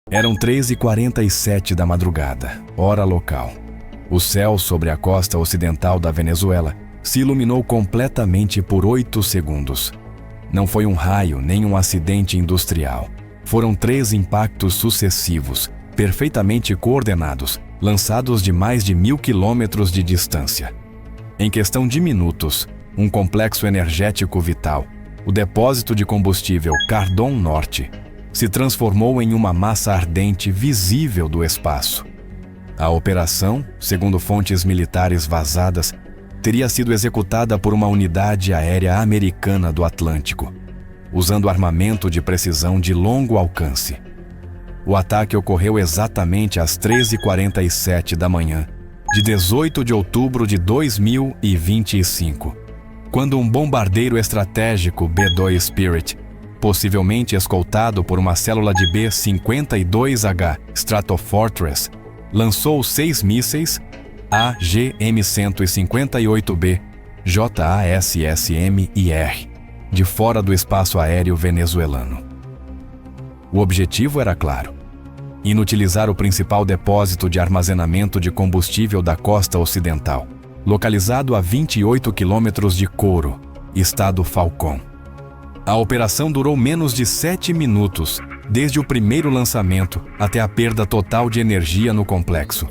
Eram 3h47 da madrugada, hora local. O céu sobre a costa ocidental da Venezuela se iluminou completamente por 8 segundos. Não foi um raio nem um acidente industrial. Foram 3 impactos sucessivos, perfeitamente coordenados, lançados de mais de 1.000 quilômetros de distância. Em questão de minutos, um complexo energético vital, o depósito de combustível Cardón Norte, se transformou em uma massa ardente visível do espaço. A operação, segundo fontes militares vazadas, teria sido executada por uma unidade aérea americana do Atlântico, usando armamento de precisão de longo alcance. O ataque ocorreu exatamente às 13h47 da manhã, de 18 de outubro de 2025, quando um bombardeiro estratégico B-2 Spirit, possivelmente escoltado por uma célula de B-52H Stratofortress, lançou 6 mísseis AGM-158B JASSM-IR de fora do espaço aéreo venezuelano. O objetivo era claro: inutilizar o principal depósito de armazenamento de combustível da costa ocidental, localizado a 28 quilômetros de Coro, estado Falcón. A operação durou menos de 7 minutos, desde o primeiro lançamento até a perda total de energia no complexo.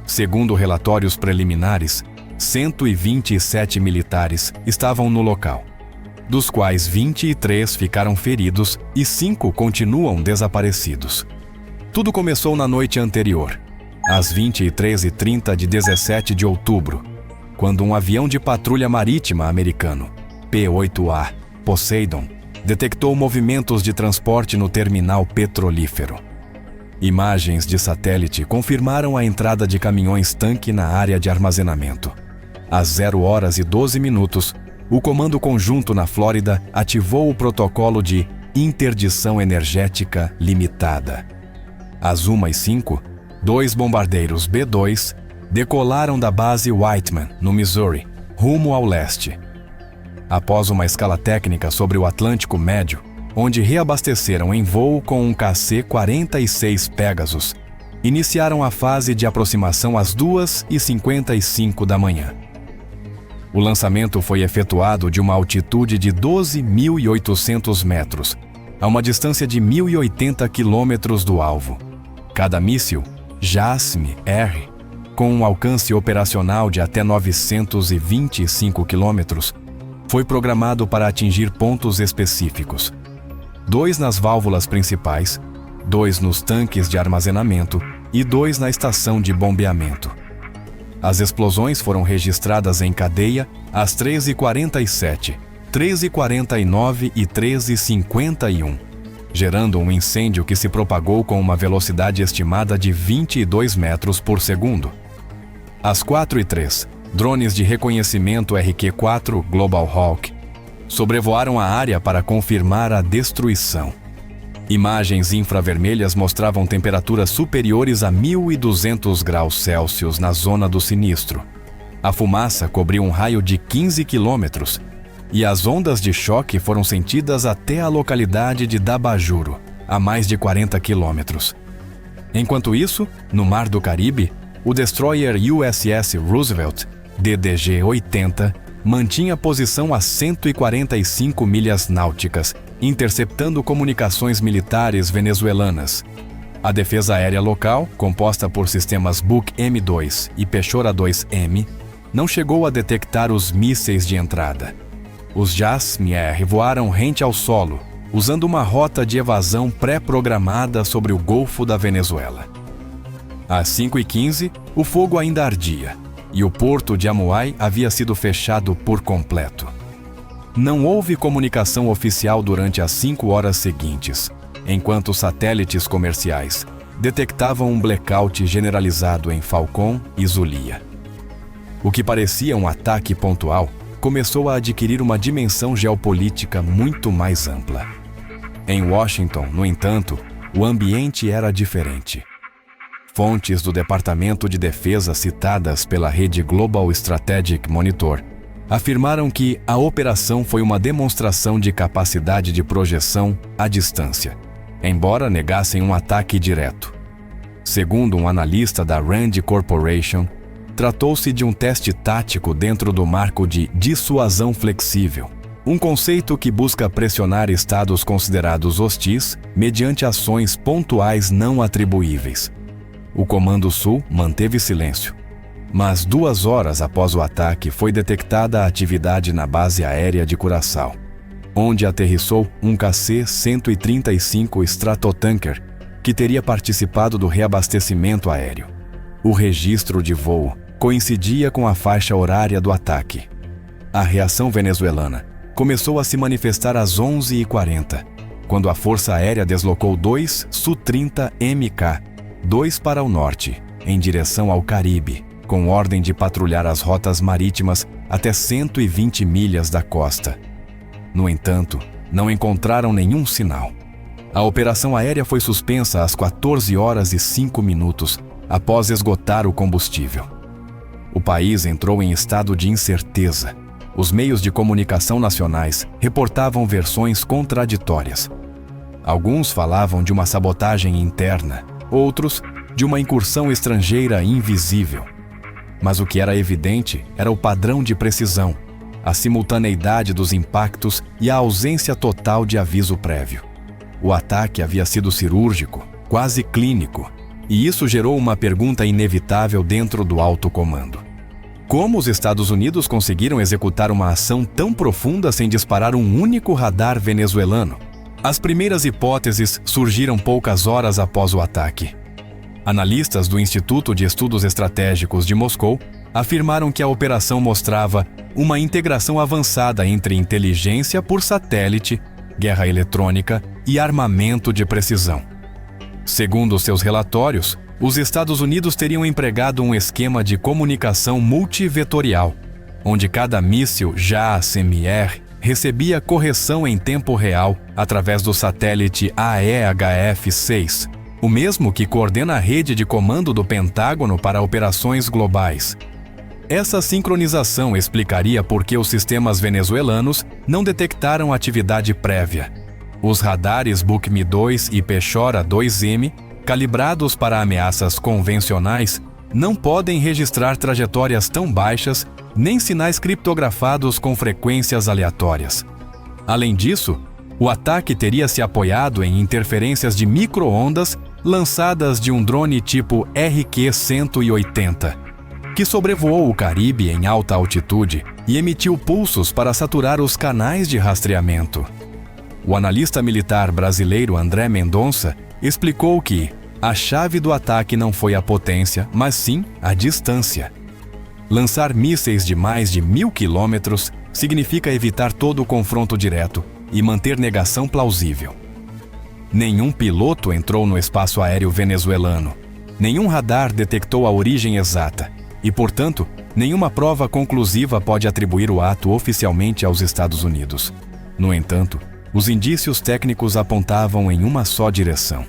Segundo relatórios preliminares, 127 militares estavam no local, dos quais 23 ficaram feridos e 5 continuam desaparecidos. Tudo começou na noite anterior, às 23h30 de 17 de outubro, quando um avião de patrulha marítima americano, P-8A Poseidon, detectou movimentos de transporte no terminal petrolífero. Imagens de satélite confirmaram a entrada de caminhões-tanque na área de armazenamento. Às 0h12, o Comando Conjunto na Flórida ativou o protocolo de interdição energética limitada. Às 1h05, 2 bombardeiros B-2 decolaram da base Whiteman, no Missouri, rumo ao leste. Após uma escala técnica sobre o Atlântico Médio, onde reabasteceram em voo com um KC-46 Pegasus, iniciaram a fase de aproximação às 2h55 da manhã. O lançamento foi efetuado de uma altitude de 12.800 metros, a uma distância de 1.080 quilômetros do alvo. Cada míssil, JASSM-R, com um alcance operacional de até 925 quilômetros, foi programado para atingir pontos específicos: 2 nas válvulas principais, 2 nos tanques de armazenamento e 2 na estação de bombeamento. As explosões foram registradas em cadeia às 13h47, 13h49 e 13h51, gerando um incêndio que se propagou com uma velocidade estimada de 22 metros por segundo. Às 4h03, drones de reconhecimento RQ-4 Global Hawk sobrevoaram a área para confirmar a destruição. Imagens infravermelhas mostravam temperaturas superiores a 1.200 graus Celsius na zona do sinistro. A fumaça cobriu um raio de 15 quilômetros e as ondas de choque foram sentidas até a localidade de Dabajuro, a mais de 40 quilômetros. Enquanto isso, no Mar do Caribe, o destroyer USS Roosevelt, DDG-80, mantinha posição a 145 milhas náuticas, interceptando comunicações militares venezuelanas. A defesa aérea local, composta por sistemas Buk M2 e Pechora 2M, não chegou a detectar os mísseis de entrada. Os JASSM-R voaram rente ao solo, usando uma rota de evasão pré-programada sobre o Golfo da Venezuela. Às 5h15, o fogo ainda ardia, e o porto de Amuay havia sido fechado por completo. Não houve comunicação oficial durante as 5 horas seguintes, enquanto satélites comerciais detectavam um blackout generalizado em Falcón e Zulia. O que parecia um ataque pontual começou a adquirir uma dimensão geopolítica muito mais ampla. Em Washington, no entanto, o ambiente era diferente. Fontes do Departamento de Defesa citadas pela rede Global Strategic Monitor afirmaram que a operação foi uma demonstração de capacidade de projeção à distância, embora negassem um ataque direto. Segundo um analista da Rand Corporation, tratou-se de um teste tático dentro do marco de dissuasão flexível, um conceito que busca pressionar estados considerados hostis mediante ações pontuais não atribuíveis. O Comando Sul manteve silêncio, mas 2 horas após o ataque foi detectada a atividade na base aérea de Curaçao, onde aterrissou um KC-135 Stratotanker que teria participado do reabastecimento aéreo. O registro de voo coincidia com a faixa horária do ataque. A reação venezuelana começou a se manifestar às 11h40, quando a Força Aérea deslocou 2 Su-30MK-2 para o norte, em direção ao Caribe, com ordem de patrulhar as rotas marítimas até 120 milhas da costa. No entanto, não encontraram nenhum sinal. A operação aérea foi suspensa às 14h05 após esgotar o combustível. O país entrou em estado de incerteza. Os meios de comunicação nacionais reportavam versões contraditórias. Alguns falavam de uma sabotagem interna, outros de uma incursão estrangeira invisível. Mas o que era evidente era o padrão de precisão, a simultaneidade dos impactos e a ausência total de aviso prévio. O ataque havia sido cirúrgico, quase clínico, e isso gerou uma pergunta inevitável dentro do alto comando. Como os Estados Unidos conseguiram executar uma ação tão profunda sem disparar um único radar venezuelano? As primeiras hipóteses surgiram poucas horas após o ataque. Analistas do Instituto de Estudos Estratégicos de Moscou afirmaram que a operação mostrava uma integração avançada entre inteligência por satélite, guerra eletrônica e armamento de precisão. Segundo seus relatórios, os Estados Unidos teriam empregado um esquema de comunicação multivetorial, onde cada míssil JASSM-R recebia correção em tempo real através do satélite AEHF-6, o mesmo que coordena a rede de comando do Pentágono para operações globais. Essa sincronização explicaria por que os sistemas venezuelanos não detectaram atividade prévia. Os radares BUCM-2 e Pechora-2M, calibrados para ameaças convencionais, não podem registrar trajetórias tão baixas nem sinais criptografados com frequências aleatórias. Além disso, o ataque teria se apoiado em interferências de micro-ondas lançadas de um drone tipo RQ-180, que sobrevoou o Caribe em alta altitude e emitiu pulsos para saturar os canais de rastreamento. O analista militar brasileiro André Mendonça explicou que a chave do ataque não foi a potência, mas sim a distância. Lançar mísseis de mais de 1.000 quilômetros significa evitar todo o confronto direto e manter negação plausível. Nenhum piloto entrou no espaço aéreo venezuelano. Nenhum radar detectou a origem exata e, portanto, nenhuma prova conclusiva pode atribuir o ato oficialmente aos Estados Unidos. No entanto, os indícios técnicos apontavam em uma só direção.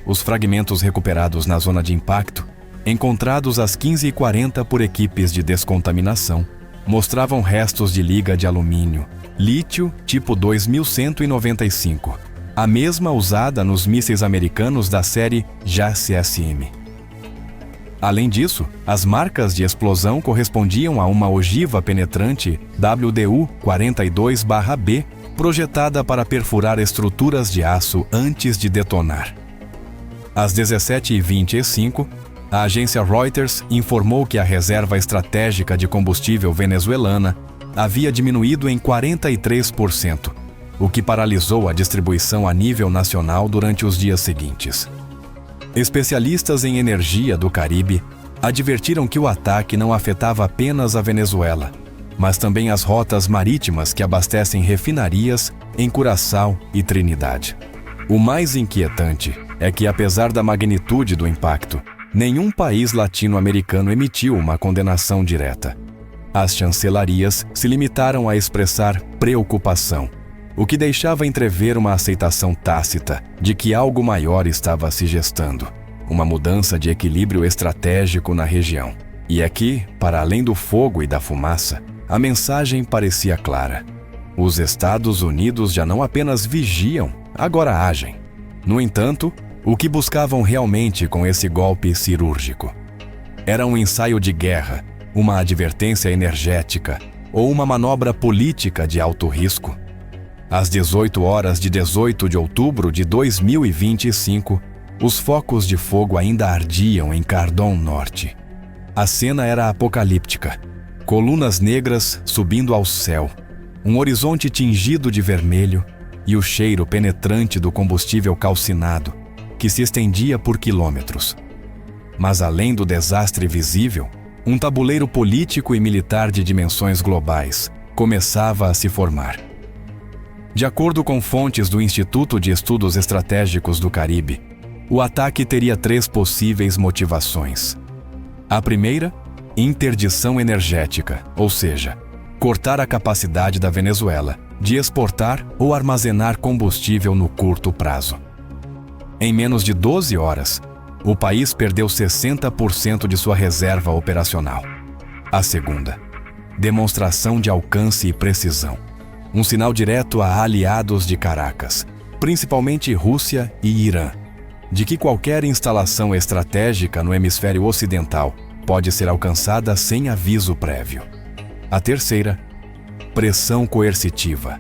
Os fragmentos recuperados na zona de impacto, encontrados às 15h40 por equipes de descontaminação, mostravam restos de liga de alumínio, lítio tipo 2195, a mesma usada nos mísseis americanos da série JASSM. Além disso, as marcas de explosão correspondiam a uma ogiva penetrante WDU-42-B, projetada para perfurar estruturas de aço antes de detonar. Às 17h25, a agência Reuters informou que a reserva estratégica de combustível venezuelana havia diminuído em 43%, o que paralisou a distribuição a nível nacional durante os dias seguintes. Especialistas em energia do Caribe advertiram que o ataque não afetava apenas a Venezuela, mas também as rotas marítimas que abastecem refinarias em Curaçao e Trinidade. O mais inquietante é que, apesar da magnitude do impacto, nenhum país latino-americano emitiu uma condenação direta. As chancelarias se limitaram a expressar preocupação, o que deixava entrever uma aceitação tácita de que algo maior estava se gestando, uma mudança de equilíbrio estratégico na região. E aqui, para além do fogo e da fumaça, a mensagem parecia clara. Os Estados Unidos já não apenas vigiam, agora agem. No entanto, o que buscavam realmente com esse golpe cirúrgico? Era um ensaio de guerra, uma advertência energética ou uma manobra política de alto risco? Às 18 horas de 18 de outubro de 2025, os focos de fogo ainda ardiam em Cardon Norte. A cena era apocalíptica. Colunas negras subindo ao céu, um horizonte tingido de vermelho e o cheiro penetrante do combustível calcinado, que se estendia por quilômetros. Mas além do desastre visível, um tabuleiro político e militar de dimensões globais começava a se formar. De acordo com fontes do Instituto de Estudos Estratégicos do Caribe, o ataque teria 3 possíveis motivações. A primeira, interdição energética, ou seja, cortar a capacidade da Venezuela de exportar ou armazenar combustível no curto prazo. Em menos de 12 horas, o país perdeu 60% de sua reserva operacional. A segunda, demonstração de alcance e precisão. Um sinal direto a aliados de Caracas, principalmente Rússia e Irã, de que qualquer instalação estratégica no hemisfério ocidental pode ser alcançada sem aviso prévio. A terceira, pressão coercitiva.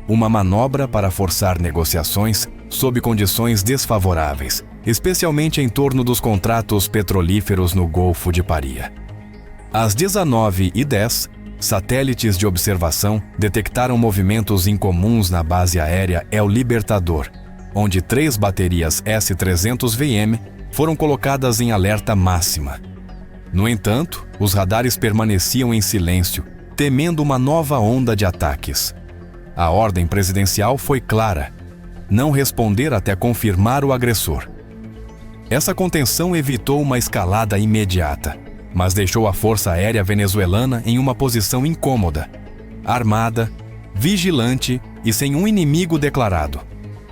Uma manobra para forçar negociações sob condições desfavoráveis, especialmente em torno dos contratos petrolíferos no Golfo de Paria. Às 19h10, satélites de observação detectaram movimentos incomuns na base aérea El Libertador, onde 3 baterias S-300VM foram colocadas em alerta máxima. No entanto, os radares permaneciam em silêncio, temendo uma nova onda de ataques. A ordem presidencial foi clara: não responder até confirmar o agressor. Essa contenção evitou uma escalada imediata, mas deixou a Força Aérea Venezuelana em uma posição incômoda, armada, vigilante e sem um inimigo declarado.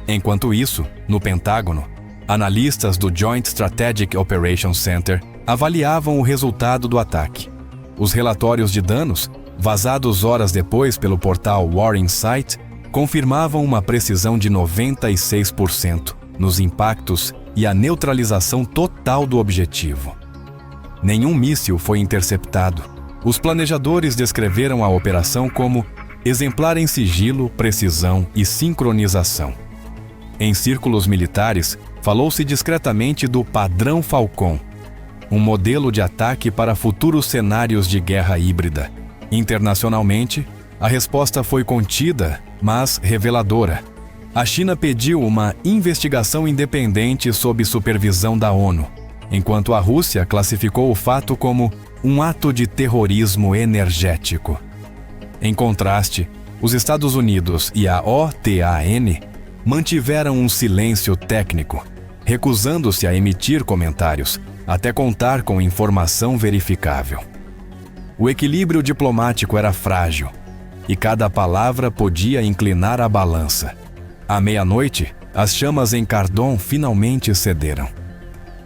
Enquanto isso, no Pentágono, analistas do Joint Strategic Operations Center avaliavam o resultado do ataque. Os relatórios de danos, vazados horas depois pelo portal War Insight, confirmavam uma precisão de 96% nos impactos e a neutralização total do objetivo. Nenhum míssil foi interceptado. Os planejadores descreveram a operação como exemplar em sigilo, precisão e sincronização. Em círculos militares, falou-se discretamente do Padrão Falcon, um modelo de ataque para futuros cenários de guerra híbrida. Internacionalmente, a resposta foi contida, mas reveladora. A China pediu uma investigação independente sob supervisão da ONU, enquanto a Rússia classificou o fato como um ato de terrorismo energético. Em contraste, os Estados Unidos e a OTAN mantiveram um silêncio técnico, recusando-se a emitir comentários até contar com informação verificável. O equilíbrio diplomático era frágil e cada palavra podia inclinar a balança. À meia-noite, as chamas em Cardon finalmente cederam.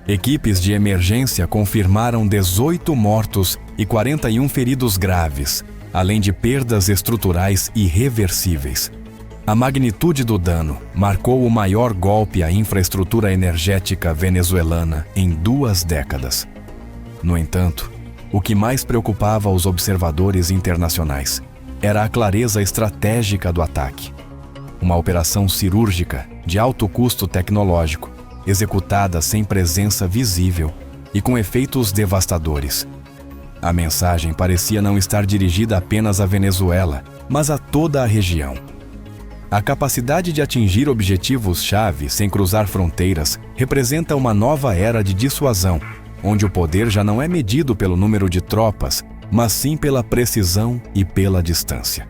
Equipes de emergência confirmaram 18 mortos e 41 feridos graves, além de perdas estruturais irreversíveis. A magnitude do dano marcou o maior golpe à infraestrutura energética venezuelana em 2 décadas. No entanto, o que mais preocupava os observadores internacionais era a clareza estratégica do ataque. Uma operação cirúrgica de alto custo tecnológico, executada sem presença visível e com efeitos devastadores. A mensagem parecia não estar dirigida apenas à Venezuela, mas a toda a região. A capacidade de atingir objetivos-chave sem cruzar fronteiras representa uma nova era de dissuasão, onde o poder já não é medido pelo número de tropas, mas sim pela precisão e pela distância.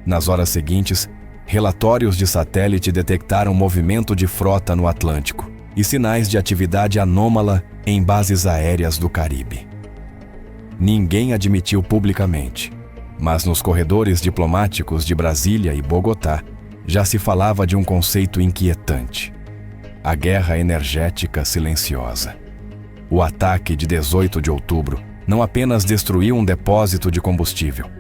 Nas horas seguintes, relatórios de satélite detectaram movimento de frota no Atlântico e sinais de atividade anômala em bases aéreas do Caribe. Ninguém admitiu publicamente, mas nos corredores diplomáticos de Brasília e Bogotá já se falava de um conceito inquietante: a guerra energética silenciosa. O ataque de 18 de outubro não apenas destruiu um depósito de combustível,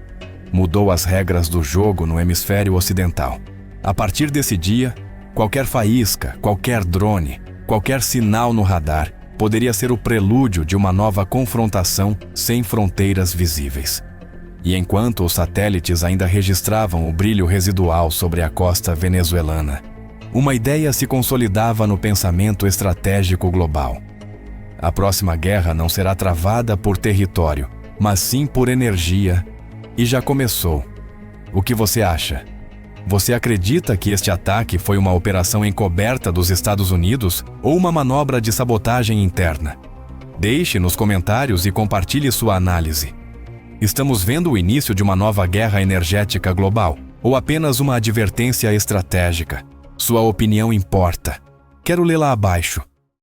mudou as regras do jogo no hemisfério ocidental. A partir desse dia, Qualquer faísca, qualquer drone, qualquer sinal no radar poderia ser o prelúdio de uma nova confrontação sem fronteiras visíveis. E enquanto os satélites ainda registravam o brilho residual sobre a costa venezuelana, uma ideia se consolidava no pensamento estratégico global. A próxima guerra não será travada por território, mas sim por energia, e já começou. O que você acha? Você acredita que este ataque foi uma operação encoberta dos Estados Unidos ou uma manobra de sabotagem interna? Deixe nos comentários e compartilhe sua análise. Estamos vendo o início de uma nova guerra energética global ou apenas uma advertência estratégica? Sua opinião importa. Quero lê-la abaixo.